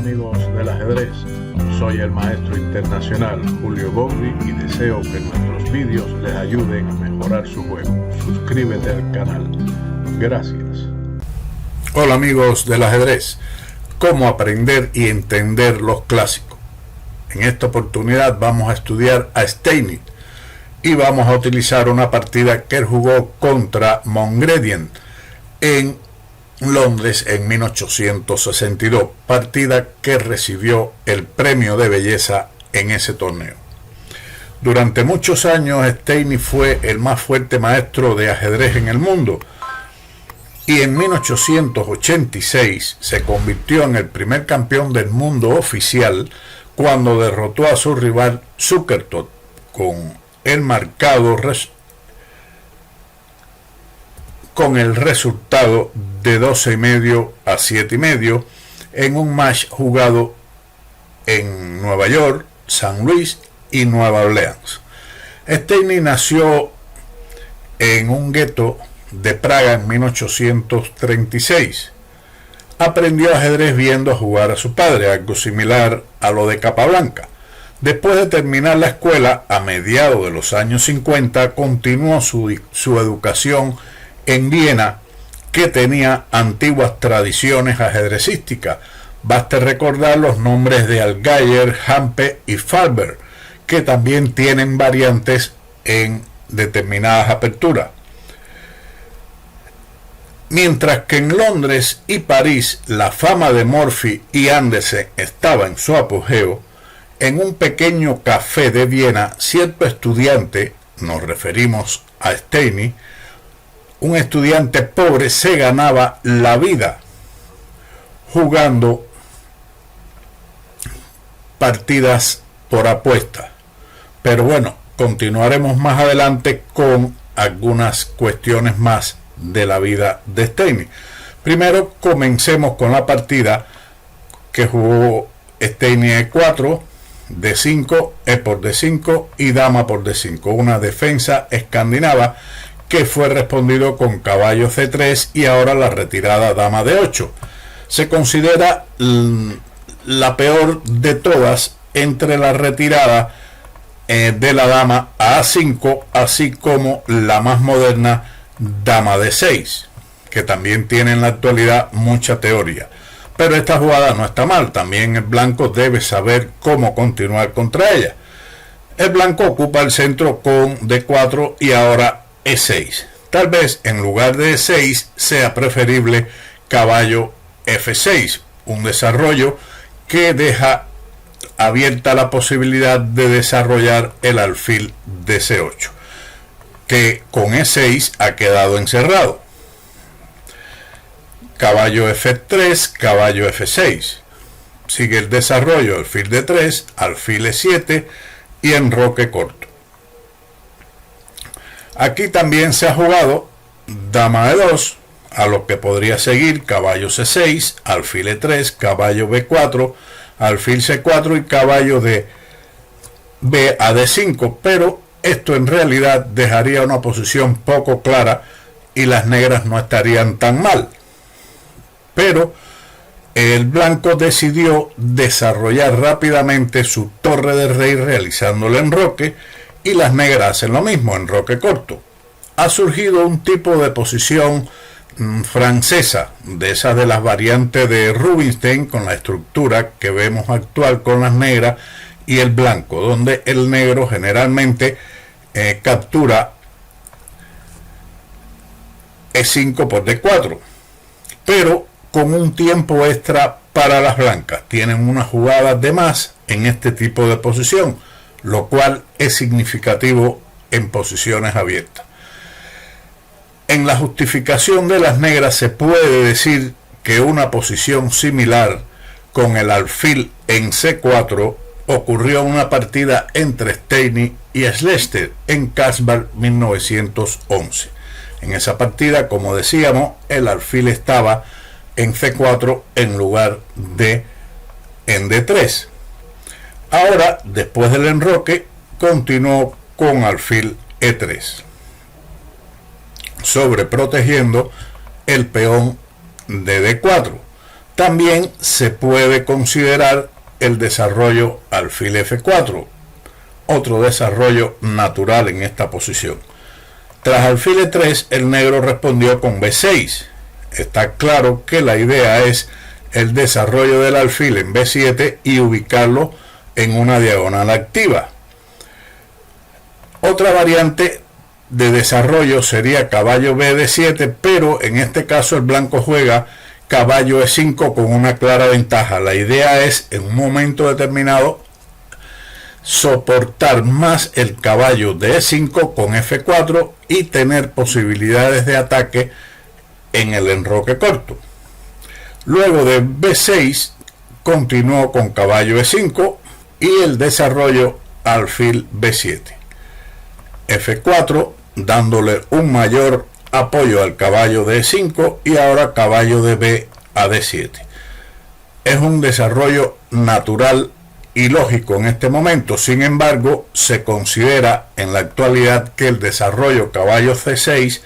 amigos del ajedrez, soy el maestro internacional Julio Bogli y deseo que nuestros vídeos les ayuden a mejorar su juego. Suscríbete al canal. Gracias. Hola amigos del ajedrez, ¿cómo aprender y entender los clásicos? En esta oportunidad vamos a estudiar a Steinitz y vamos a utilizar una partida que él jugó contra Mongredien en Londres en 1862, partida que recibió el premio de belleza en ese torneo. Durante muchos años Steinitz fue el más fuerte maestro de ajedrez en el mundo y en 1886 se convirtió en el primer campeón del mundo oficial cuando derrotó a su rival Zukertort con el resultado de 12,5 a 7,5 en un match jugado en Nueva York, San Luis y Nueva Orleans. Steinitz nació en un gueto de Praga en 1836. Aprendió ajedrez viendo jugar a su padre, algo similar a lo de Capablanca. Después de terminar la escuela, a mediados de los años 50, continuó su educación en Viena, que tenía antiguas tradiciones ajedrecísticas. Basta recordar los nombres de Allgaier, Hampe y Farber, que también tienen variantes en determinadas aperturas. Mientras que en Londres y París la fama de Morphy y Andersen estaba en su apogeo, en un pequeño café de Viena, cierto estudiante, nos referimos a Steinitz, un estudiante pobre, se ganaba la vida jugando partidas por apuesta. Pero bueno, continuaremos más adelante con algunas cuestiones más de la vida de Steinitz. Primero comencemos con la partida que jugó Steinitz E4, D5, E por D5 y Dama por D5, una defensa escandinava que fue respondido con caballo C3 y ahora la retirada Dama D8. Se considera la peor de todas entre la retirada de la Dama a A5, así como la más moderna Dama D6, que también tiene en la actualidad mucha teoría. Pero esta jugada no está mal, también el blanco debe saber cómo continuar contra ella. El blanco ocupa el centro con D4 y ahora E6. Tal vez en lugar de E6 sea preferible caballo F6, un desarrollo que deja abierta la posibilidad de desarrollar el alfil de C8, que con E6 ha quedado encerrado. Caballo F3, caballo F6. Sigue el desarrollo alfil D3, alfil E7 y enroque corto. Aquí también se ha jugado Dama E2, a lo que podría seguir caballo C6, alfil E3, caballo B4, alfil C4 y caballo de B a D5, pero esto en realidad dejaría una posición poco clara y las negras no estarían tan mal. Pero el blanco decidió desarrollar rápidamente su torre de rey realizando el enroque y las negras hacen lo mismo, enroque corto. Ha surgido un tipo de posición francesa, de esas de las variantes de Rubinstein, con la estructura que vemos actual con las negras y el blanco, donde el negro generalmente captura E5 por D4, pero con un tiempo extra para las blancas. Tienen una jugada de más en este tipo de posición, lo cual es significativo en posiciones abiertas. En la justificación de las negras se puede decir que una posición similar con el alfil en C4 ocurrió en una partida entre Steinitz y Schlechter en Casbah 1911. En esa partida, como decíamos, el alfil estaba en C4 en lugar de en D3. Ahora, después del enroque, continuó con alfil E3, sobreprotegiendo el peón de D4. También se puede considerar el desarrollo alfil F4, otro desarrollo natural en esta posición. Tras alfil E3, el negro respondió con B6. Está claro que la idea es el desarrollo del alfil en B7 y ubicarlo en una diagonal activa. Otra variante de desarrollo sería caballo B de 7, pero en este caso el blanco juega caballo E5 con una clara ventaja. La idea es en un momento determinado soportar más el caballo de E5 con F4 y tener posibilidades de ataque en el enroque corto. Luego de B6 continuó con caballo E5 y el desarrollo alfil B7. F4 dándole un mayor apoyo al caballo de E5 y ahora caballo de B a D7. Es un desarrollo natural y lógico en este momento. Sin embargo, se considera en la actualidad que el desarrollo caballo C6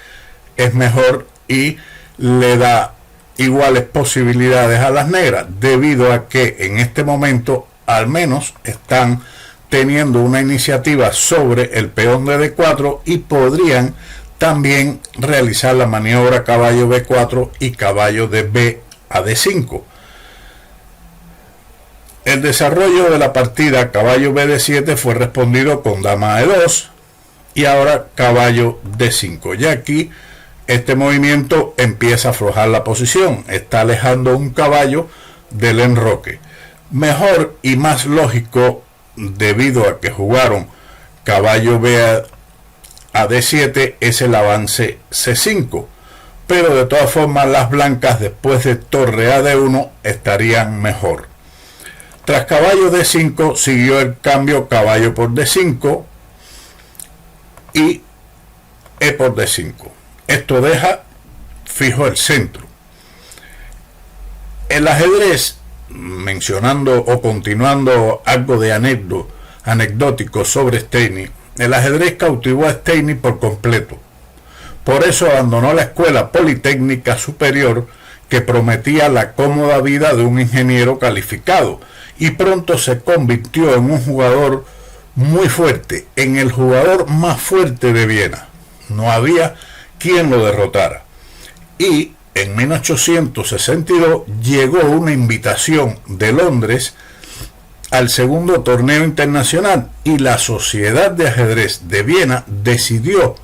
es mejor y le da iguales posibilidades a las negras, debido a que en este momento al menos están teniendo una iniciativa sobre el peón de D4 y podrían también realizar la maniobra caballo B4 y caballo de B a D5. El desarrollo de la partida caballo B de 7 fue respondido con dama E2 y ahora caballo D5. Ya aquí este movimiento empieza a aflojar la posición, está alejando un caballo del enroque. Mejor y más lógico, debido a que jugaron caballo B a D7, es el avance C5. Pero de todas formas las blancas después de torre a D1 estarían mejor. Tras caballo D5 siguió el cambio caballo por D5 y E por D5. Esto deja fijo el centro. El ajedrez, mencionando o continuando algo de anecdótico sobre Steinitz, el ajedrez cautivó a Steinitz por completo. Por eso abandonó la escuela politécnica superior que prometía la cómoda vida de un ingeniero calificado y pronto se convirtió en un jugador muy fuerte, en el jugador más fuerte de Viena. No había quien lo derrotara. Y en 1862 llegó una invitación de Londres al segundo torneo internacional y la Sociedad de Ajedrez de Viena decidió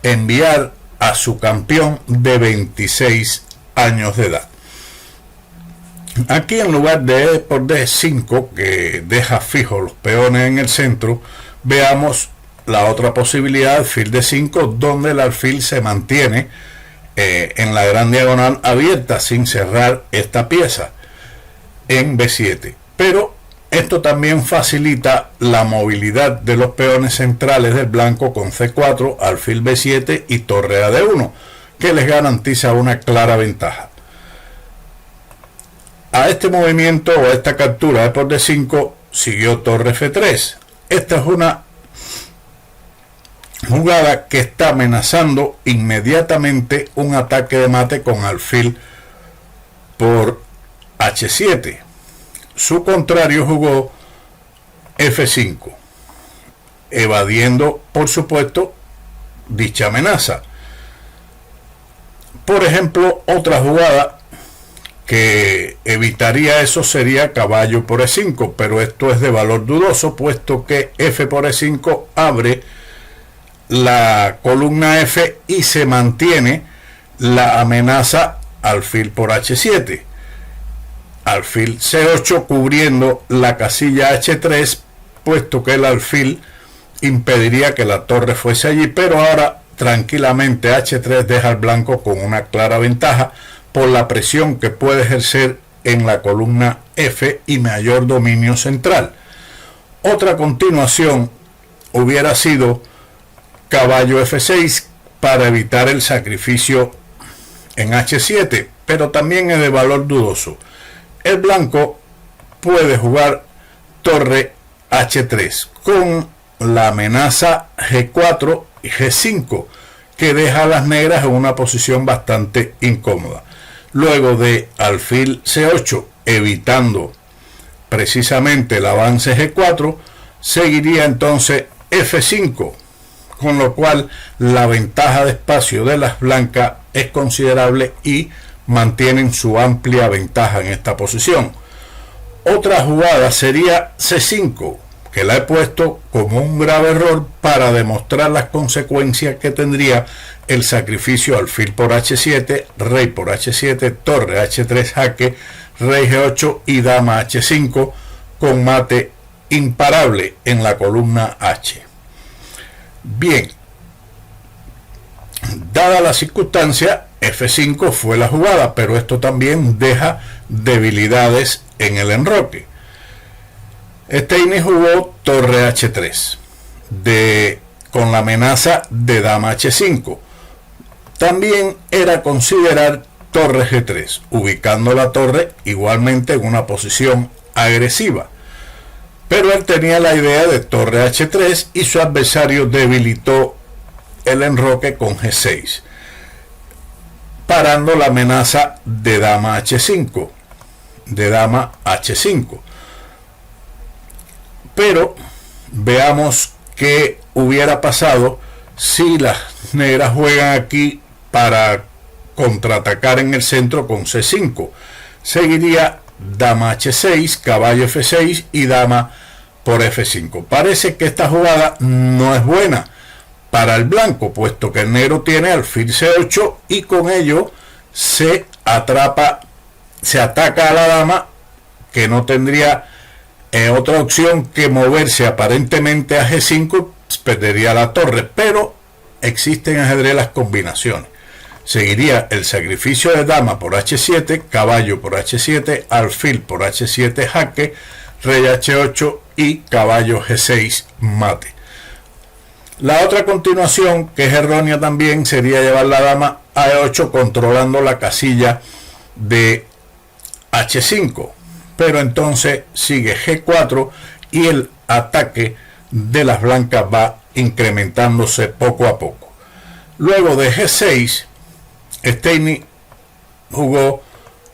enviar a su campeón de 26 años de edad. Aquí, en lugar de E por D5, que deja fijos los peones en el centro, veamos la otra posibilidad, alfil D5, donde el alfil se mantiene en la gran diagonal abierta sin cerrar esta pieza en B7. Pero esto también facilita la movilidad de los peones centrales del blanco con C4, alfil B7 y torre a D1, que les garantiza una clara ventaja. A este movimiento o a esta captura E por D5 siguió torre F3. Esta es una jugada que está amenazando inmediatamente un ataque de mate con alfil por H7. Su contrario jugó F5, evadiendo por supuesto dicha amenaza. Por ejemplo, otra jugada que evitaría eso sería caballo por E5, pero esto es de valor dudoso, puesto que F por E5 abre la columna F y se mantiene la amenaza alfil por H7, alfil C8 cubriendo la casilla H3, puesto que el alfil impediría que la torre fuese allí, pero ahora tranquilamente H3 deja al blanco con una clara ventaja por la presión que puede ejercer en la columna F y mayor dominio central. Otra continuación hubiera sido caballo F6 para evitar el sacrificio en H7, pero también es de valor dudoso. El blanco puede jugar torre H3 con la amenaza G4 y G5, que deja a las negras en una posición bastante incómoda. Luego de alfil C8, evitando precisamente el avance G4, seguiría entonces F5, con lo cual la ventaja de espacio de las blancas es considerable y mantienen su amplia ventaja en esta posición. Otra jugada sería C5, que la he puesto como un grave error para demostrar las consecuencias que tendría el sacrificio alfil por H7, rey por H7, torre H3 jaque, rey G8 y dama H5, con mate imparable en la columna H. Bien, dada la circunstancia, F5 fue la jugada, pero esto también deja debilidades en el enroque. Steiny jugó torre H3 con la amenaza de dama H5. También era considerar torre G3, ubicando la torre igualmente en una posición agresiva. Pero él tenía la idea de torre H3 y su adversario debilitó el enroque con G6, parando la amenaza de dama H5, de dama H5. Pero veamos qué hubiera pasado si las negras juegan aquí para contraatacar en el centro con C5. Seguiría dama H6, caballo F6 y dama por F5. Parece que esta jugada no es buena para el blanco, puesto que el negro tiene alfil C8 y con ello se ataca a la dama, que no tendría otra opción que moverse aparentemente a G5, perdería la torre, pero existen en ajedrez las combinaciones. Seguiría el sacrificio de dama por H7, caballo por H7, alfil por H7 jaque, rey H8 y caballo G6 mate. La otra continuación, que es errónea también, sería llevar la dama a E8 controlando la casilla de H5. Pero entonces sigue G4 y el ataque de las blancas va incrementándose poco a poco. Luego de G6, Steiny jugó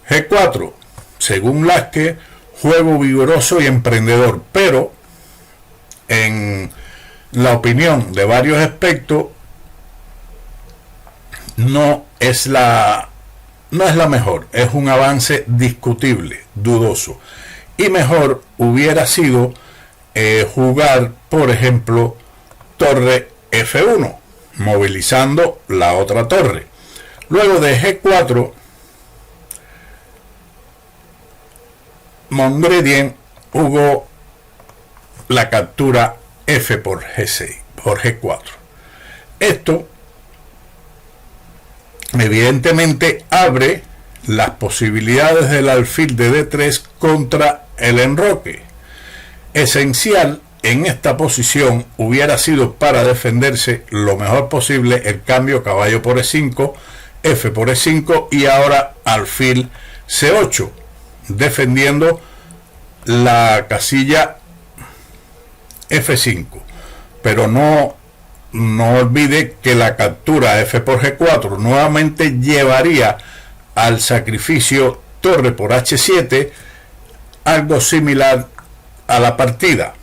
G4. Según Lasker, juego vigoroso y emprendedor, pero en la opinión de varios expertos no es la mejor, es un avance discutible, dudoso, y mejor hubiera sido jugar, por ejemplo, torre F1, movilizando la otra torre. Luego de G4, Montgredien jugó la captura F por G6, por G4. Esto evidentemente abre las posibilidades del alfil de D3 contra el enroque. Esencial en esta posición hubiera sido, para defenderse lo mejor posible, el cambio caballo por E5, F por E5 y ahora alfil C8, defendiendo la casilla F5. Pero no olvide que la captura F por G4 nuevamente llevaría al sacrificio torre por H7, algo similar a la partida.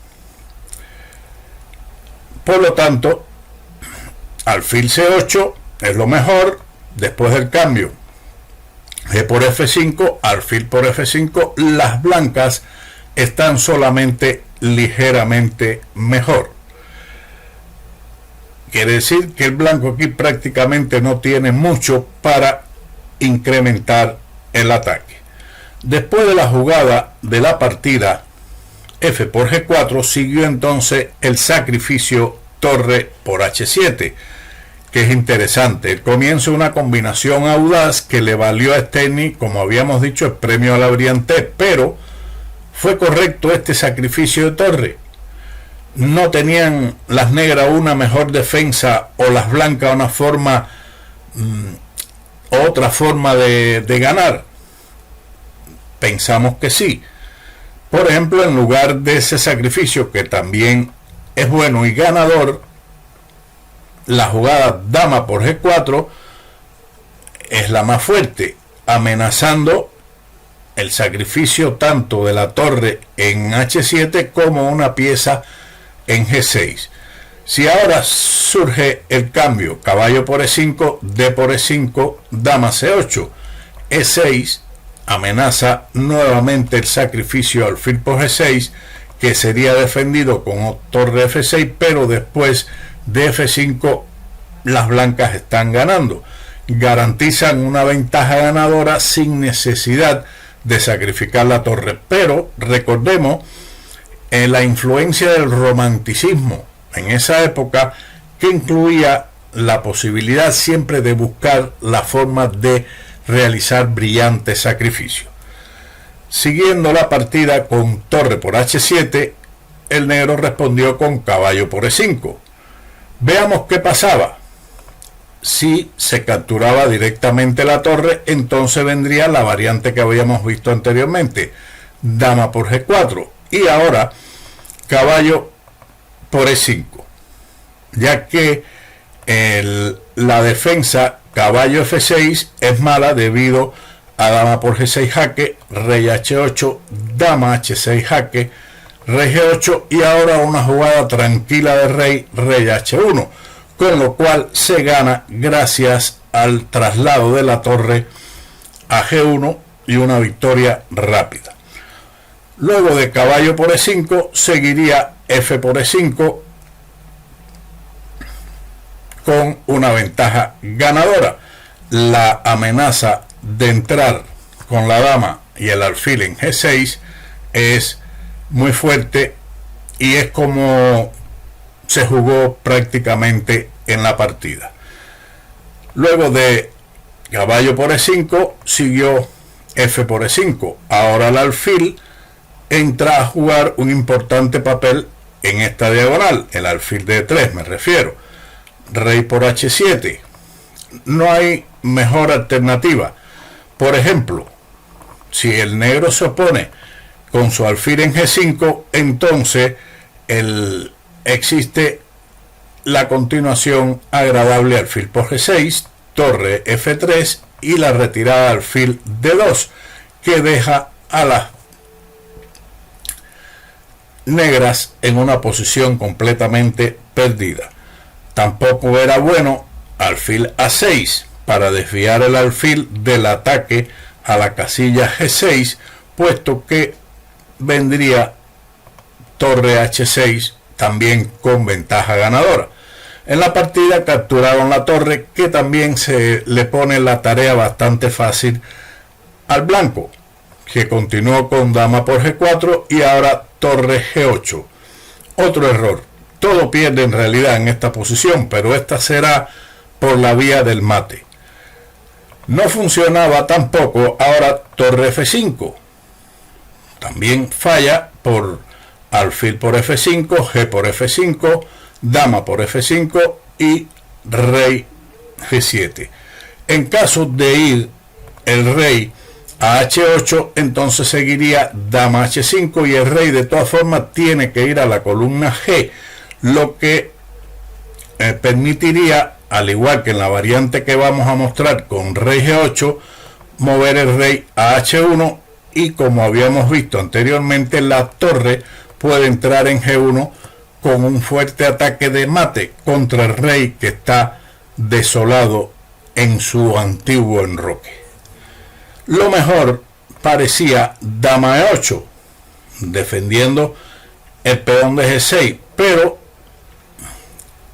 Por lo tanto, alfil C8 es lo mejor. Después del cambio G por F5, alfil por F5, las blancas están solamente ligeramente mejor. Quiere decir que el blanco aquí prácticamente no tiene mucho para incrementar el ataque. Después de la jugada de la partida F por G4, siguió entonces el sacrificio torre por H7, que es interesante. El comienzo de una combinación audaz que le valió a Steiny, como habíamos dicho, el premio a la brillantez, pero fue correcto este sacrificio de torre. No tenían las negras una mejor defensa o las blancas una forma otra forma de ganar. Pensamos que sí. Por ejemplo, en lugar de ese sacrificio, que también es bueno y ganador, la jugada dama por G4 es la más fuerte. amenazando el sacrificio tanto de la torre en H7 como una pieza en G6. Si ahora surge el cambio, caballo por E5, D por E5, dama C8, E6 amenaza nuevamente el sacrificio alfil por G6, que sería defendido con torre F6, pero después de F5 las blancas están ganando. Garantizan una ventaja ganadora sin necesidad de sacrificar la torre. Pero recordemos la influencia del romanticismo en esa época, que incluía la posibilidad siempre de buscar la forma de realizar brillantes sacrificios. Siguiendo la partida con torre por H7, el negro respondió con caballo por E5. Veamos qué pasaba. Si se capturaba directamente la torre, entonces vendría la variante que habíamos visto anteriormente, dama por G4, y ahora caballo por E5, ya que la defensa caballo F6 es mala debido a dama por G6 jaque, rey H8, dama H6 jaque, rey G8 y ahora una jugada tranquila de rey H1, con lo cual se gana gracias al traslado de la torre a G1 y una victoria rápida. Luego de caballo por E5 seguiría F por E5 con una ventaja ganadora. La amenaza de entrar con la dama y el alfil en G6 es muy fuerte y es como se jugó prácticamente en la partida. Luego de caballo por E5 siguió F por E5. Ahora el alfil entra a jugar un importante papel en esta diagonal, el alfil de E3 me refiero. Rey por H7. No hay mejor alternativa. Por ejemplo, si el negro se opone con su alfil en G5, entonces existe la continuación agradable alfil por G6, torre F3 y la retirada alfil D2, que deja a las negras en una posición completamente perdida. Tampoco era bueno alfil A6 para desviar el alfil del ataque a la casilla G6, puesto que vendría torre H6 también con ventaja ganadora. En la partida capturaron la torre, que también se le pone la tarea bastante fácil al blanco, que continuó con dama por G4 y ahora torre G8. Otro error. Todo pierde en realidad en esta posición, pero esta será por la vía del mate. No funcionaba tampoco ahora torre F5. También falla por alfil por F5, G por F5, dama por F5 y rey G7. En caso de ir el rey a H8, entonces seguiría dama H5 y el rey de todas formas tiene que ir a la columna G, lo que permitiría, al igual que en la variante que vamos a mostrar con rey G8, mover el rey a H1 y, como habíamos visto anteriormente, la torre puede entrar en G1 con un fuerte ataque de mate contra el rey que está desolado en su antiguo enroque. Lo mejor parecía dama E8, defendiendo el peón de G6, pero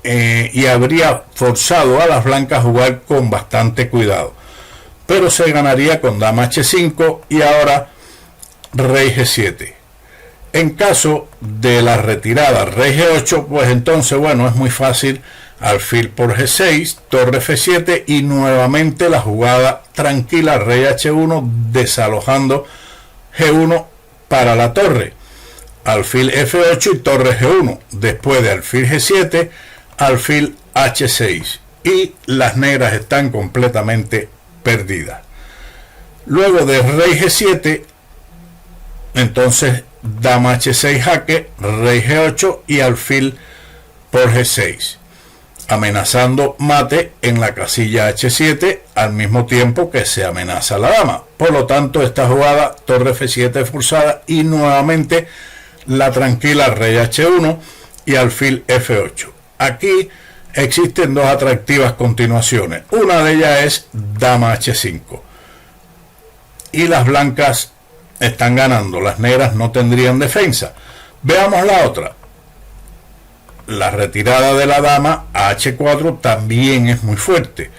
y habría forzado a las blancas a jugar con bastante cuidado, pero se ganaría con dama H5 y ahora rey G7. En caso de la retirada rey G8, pues entonces, bueno, es muy fácil, alfil por G6, torre F7 y nuevamente la jugada tranquila, rey H1, desalojando G1 para la torre, alfil F8 y torre G1. Después de alfil G7, alfil H6 y las negras están completamente perdidas. Luego de rey G7, entonces dama H6 jaque, rey G8 y alfil por G6. amenazando mate en la casilla H7 al mismo tiempo que se amenaza la dama. Por lo tanto, esta jugada, torre F7 forzada y nuevamente la tranquila rey H1 y alfil F8. Aquí existen dos atractivas continuaciones. Una de ellas es dama H5 y las blancas están ganando, las negras no tendrían defensa. Veamos la otra. La retirada de la dama a H4 también es muy fuerte.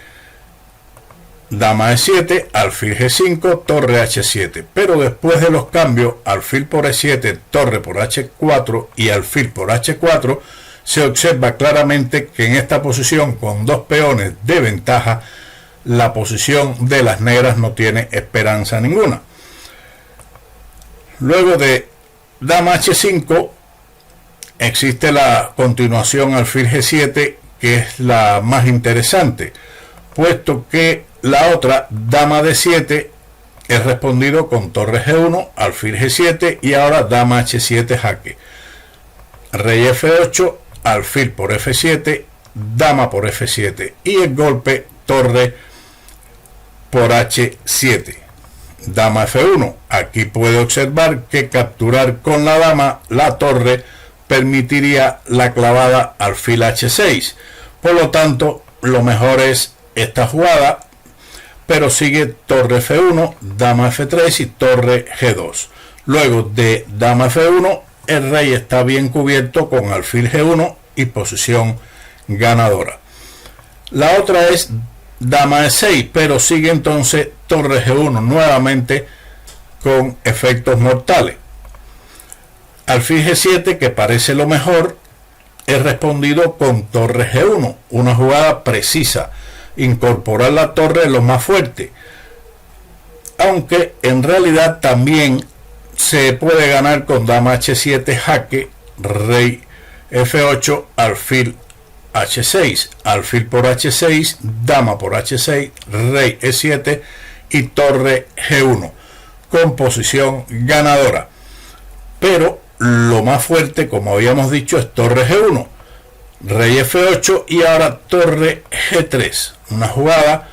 Dama E7, alfil G5, torre H7. Pero después de los cambios, alfil por E7, torre por H4 y alfil por H4, se observa claramente que en esta posición, con dos peones de ventaja, la posición de las negras no tiene esperanza ninguna. Luego de dama H5, existe la continuación alfil G7, que es la más interesante, puesto que la otra, dama D7, es respondido con torre G1, alfil G7 y ahora dama H7 jaque. Rey F8, alfil por F7, dama por F7 y el golpe torre por H7. Dama F1. Aquí puede observar que capturar con la dama la torre permitiría la clavada alfil H6. Por lo tanto, lo mejor es esta jugada, pero sigue torre F1, dama F3 y torre G2. Luego de dama F1, el rey está bien cubierto con alfil G1 y posición ganadora. La otra es dama E6, pero sigue entonces torre G1 nuevamente con efectos mortales. Alfil G7, que parece lo mejor, es respondido con torre G1, una jugada precisa, incorporar la torre es lo más fuerte, aunque en realidad también se puede ganar con dama H7 jaque, rey F8, alfil H6, alfil por H6, dama por H6, rey E7 y torre G1 con posición ganadora. Pero lo más fuerte, como habíamos dicho, es torre G1, rey F8 y ahora torre G3, una jugada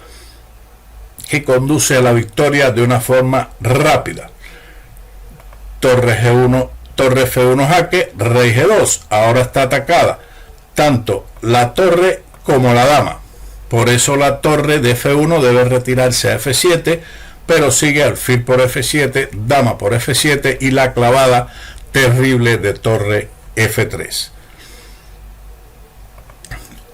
que conduce a la victoria de una forma rápida. Torre G1, torre F1 jaque, rey G2, ahora está atacada tanto la torre como la dama. Por eso la torre de F1 debe retirarse a F7, pero sigue alfil por F7, dama por F7 y la clavada terrible de torre F3.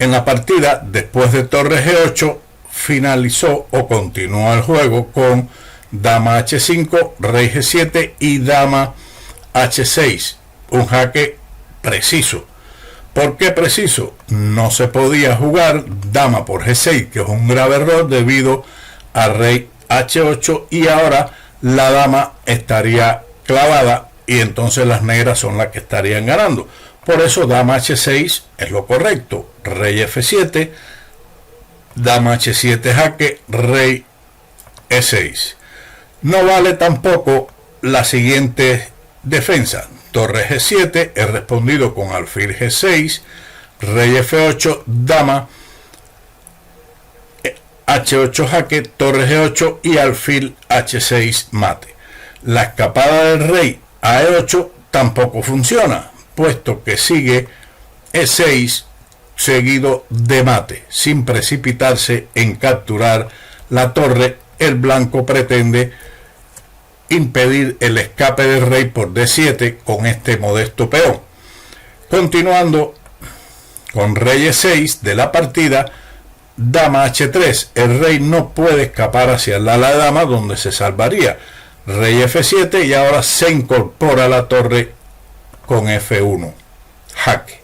En la partida, después de torre G8, finalizó o continuó el juego con dama H5, rey G7 y dama H6, un jaque preciso. ¿Por qué preciso? No se podía jugar dama por G6, que es un grave error debido a rey H8 y ahora la dama estaría clavada y entonces las negras son las que estarían ganando. Por eso dama H6 es lo correcto, rey F7, dama H7 jaque, rey E6. No vale tampoco la siguiente defensa. Torre G7 es respondido con alfil G6, rey F8, dama H8 jaque, torre G8 y alfil H6 mate. La escapada del rey a E8 tampoco funciona, puesto que sigue E6 seguido de mate. Sin precipitarse en capturar la torre, el blanco pretende impedir el escape del rey por D7 con este modesto peón. Continuando con rey E6 de la partida, dama H3. El rey no puede escapar hacia el ala de dama donde se salvaría. Rey F7 y ahora se incorpora la torre con F1 jaque.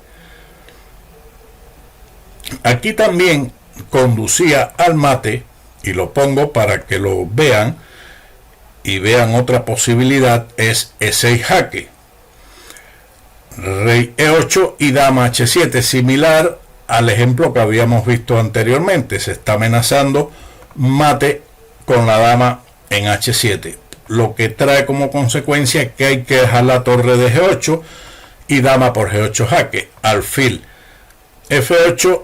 Aquí también conducía al mate, y lo pongo para que lo vean y vean otra posibilidad, es E6 jaque, rey E8 y dama H7, similar al ejemplo que habíamos visto anteriormente. Se está amenazando mate con la dama en H7, lo que trae como consecuencia que hay que dejar la torre de G8 y dama por G8 jaque, alfil F8,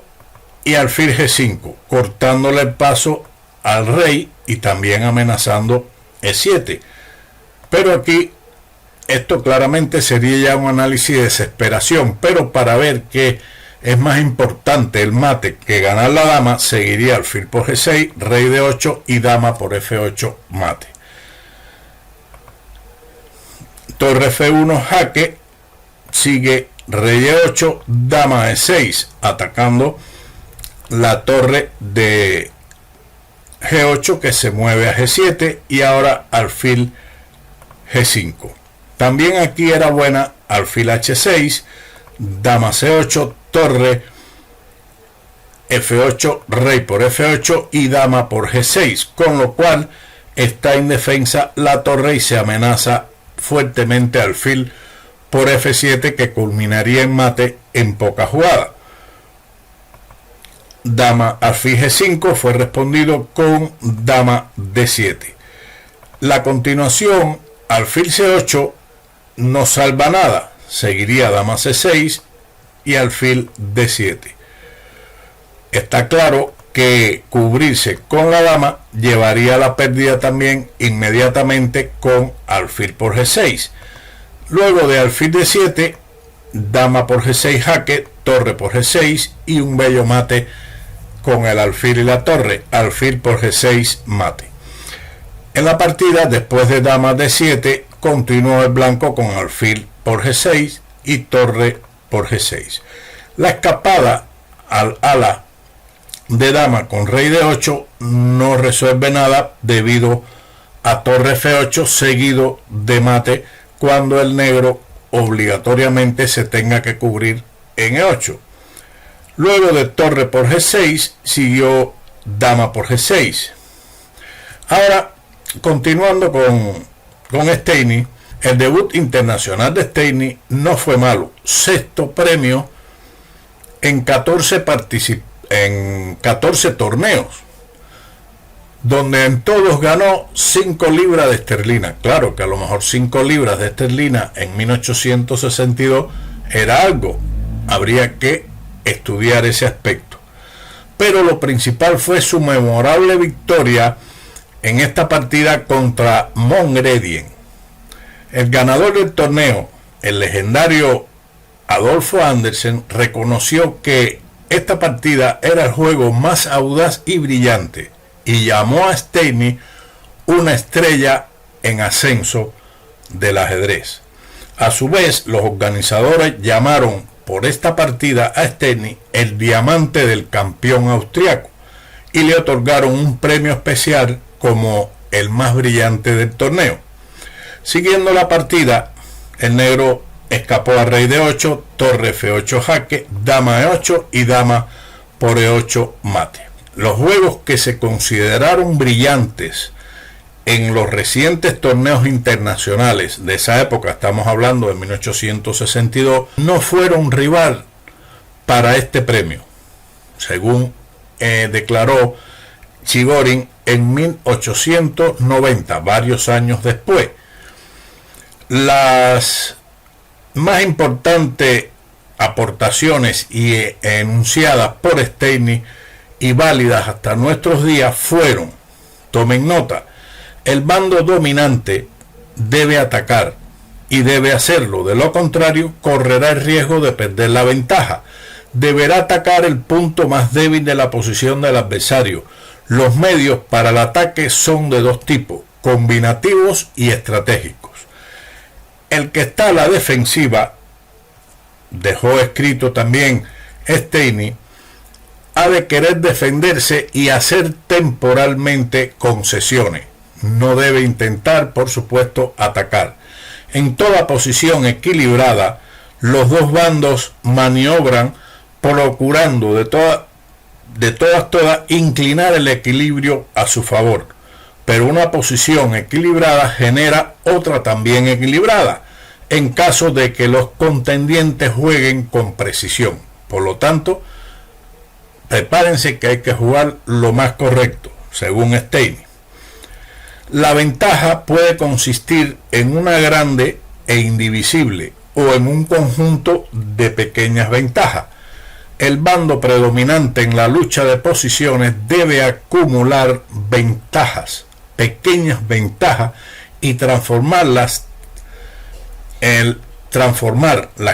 y alfil G5, cortándole el paso al rey y también amenazando E7. Pero aquí esto claramente sería ya un análisis de desesperación, pero para ver que es más importante el mate que ganar la dama, seguiría alfil por G6, rey de 8 y dama por F8 mate. Torre F1 jaque, sigue rey de 8, dama de 6, atacando la torre de G8 que se mueve a G7 y ahora alfil G5. También aquí era buena alfil H6, dama C8, torre F8, rey por F8 y dama por G6, con lo cual está indefensa la torre y se amenaza fuertemente alfil por F7, que culminaría en mate en poca jugada. Dama alfil G5 fue respondido con dama D7. La continuación, alfil C8, no salva nada, seguiría dama C6 y alfil D7. Está claro que cubrirse con la dama llevaría a la pérdida también inmediatamente con alfil por G6. Luego de alfil D7, dama por G6 jaque, torre por G6 y un bello mate con el alfil y la torre, alfil por G6 mate. En la partida, después de dama D7, continuó el blanco con alfil por G6 y torre por G6. La escapada al ala de dama con rey de 8 no resuelve nada debido a torre F8 seguido de mate, cuando el negro obligatoriamente se tenga que cubrir en E8. Luego de torre por G6 siguió dama por G6. Ahora, continuando con Steinitz, el debut internacional de Steinitz no fue malo. Sexto premio en 14 torneos, donde en todos ganó 5 libras de esterlina. Claro que a lo mejor 5 libras de esterlina en 1862 era algo. Habría que estudiar ese aspecto. Pero lo principal fue su memorable victoria en esta partida contra Mongredien. El ganador del torneo, el legendario Adolfo Andersen, reconoció que esta partida era el juego más audaz y brillante y llamó a Steinitz una estrella en ascenso del ajedrez. A su vez, los organizadores llamaron por esta partida a Steinitz el diamante del campeón austriaco y le otorgaron un premio especial como el más brillante del torneo. Siguiendo la partida, el negro escapó a rey de 8, torre F8 jaque, dama E8 y dama por E8 mate. Los juegos que se consideraron brillantes en los recientes torneos internacionales de esa época, estamos hablando de 1862, no fueron rival para este premio, según declaró Chigorin en 1890, varios años después. Las más importantes aportaciones y enunciadas por Steinitz y válidas hasta nuestros días fueron, tomen nota, el bando dominante debe atacar y debe hacerlo, de lo contrario correrá el riesgo de perder la ventaja. Deberá atacar el punto más débil de la posición del adversario. Los medios para el ataque son de dos tipos, combinativos y estratégicos. El que está a la defensiva, dejó escrito también Steinitz, ha de querer defenderse y hacer temporalmente concesiones. No debe intentar, por supuesto, atacar. En toda posición equilibrada, los dos bandos maniobran procurando de todas inclinar el equilibrio a su favor. Pero una posición equilibrada genera otra también equilibrada, en caso de que los contendientes jueguen con precisión. Por lo tanto, prepárense que hay que jugar lo más correcto, según Steinitz. La ventaja puede consistir en una grande e indivisible o en un conjunto de pequeñas ventajas. el bando predominante en la lucha de posiciones debe acumular ventajas, pequeñas ventajas, y transformar las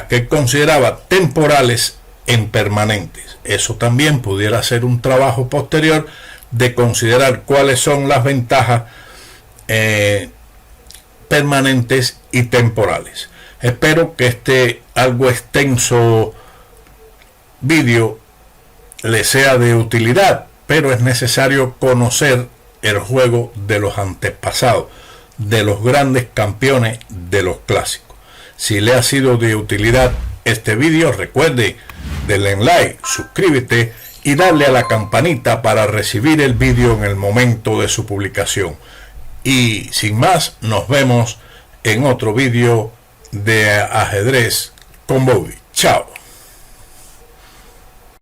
que él consideraba temporales en permanentes. Eso también pudiera ser un trabajo posterior de considerar cuáles son las ventajas permanentes y temporales. Espero que este algo extenso vídeo le sea de utilidad, pero es necesario conocer el juego de los antepasados, de los grandes campeones de los clásicos. Si le ha sido de utilidad este vídeo, recuerde darle en like, suscríbete y darle a la campanita para recibir el vídeo en el momento de su publicación. Y sin más, nos vemos en otro vídeo de ajedrez con Bobby. Chao.